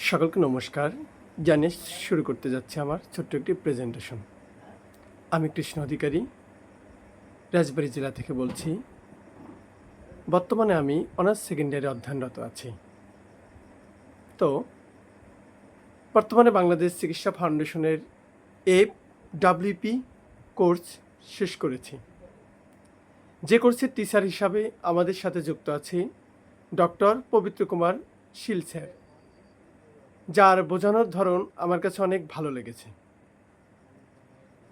সকলকে নমস্কার জানিয়ে শুরু করতে যাচ্ছে আমার ছোট্ট একটি প্রেজেন্টেশন। আমি কৃষ্ণ অধিকারী, রাজবাড়ী জেলা থেকে বলছি। বর্তমানে আমি অনার্স সেকেন্ড ইয়ারে অধ্যয়নরত আছি। তো বর্তমানে বাংলাদেশ চিকিৎসা ফাউন্ডেশনের FWP কোর্স শেষ করেছি। যে কোর্সের টিচার হিসাবে আমাদের সাথে যুক্ত আছি ডক্টর পবিত্র কুমার শীল স্যার, যার বোঝানোর ধরন আমার কাছে অনেক ভালো লেগেছে।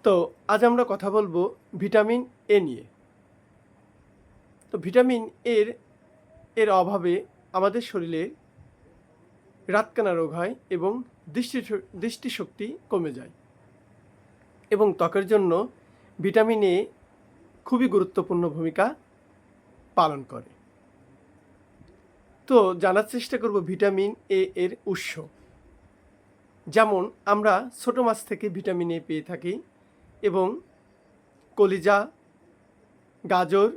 তো আজ আমরা কথা বলবো ভিটামিন এ নিয়ে। তো ভিটামিন এর অভাবে আমাদের শরীরে রাতকানা রোগ হয় এবং দৃষ্টিশক্তি কমে যায়, এবং ত্বকের জন্য ভিটামিন এ খুবই গুরুত্বপূর্ণ ভূমিকা পালন করে। তো জানার চেষ্টা করব ভিটামিন এর উৎস। যেমন আমরা ছোট মাছ থেকে ভিটামিন এ পেয়ে থাকি, এবং কলিজা, গাজর,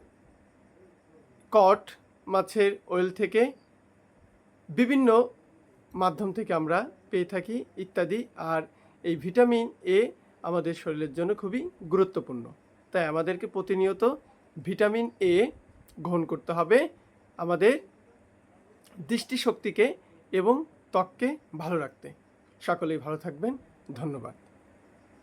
কড মাছের অয়েল থেকে, বিভিন্ন মাধ্যম থেকে আমরা পেয়ে থাকি ইত্যাদি। আর এই ভিটামিন এ আমাদের শরীরের জন্য খুবই গুরুত্বপূর্ণ, তাই আমাদেরকে প্রতিনিয়ত ভিটামিন এ গ্রহণ করতে হবে আমাদের দৃষ্টিশক্তিকে এবং ত্বককে ভালো রাখতে। সকলেই ভালো থাকবেন। ধন্যবাদ।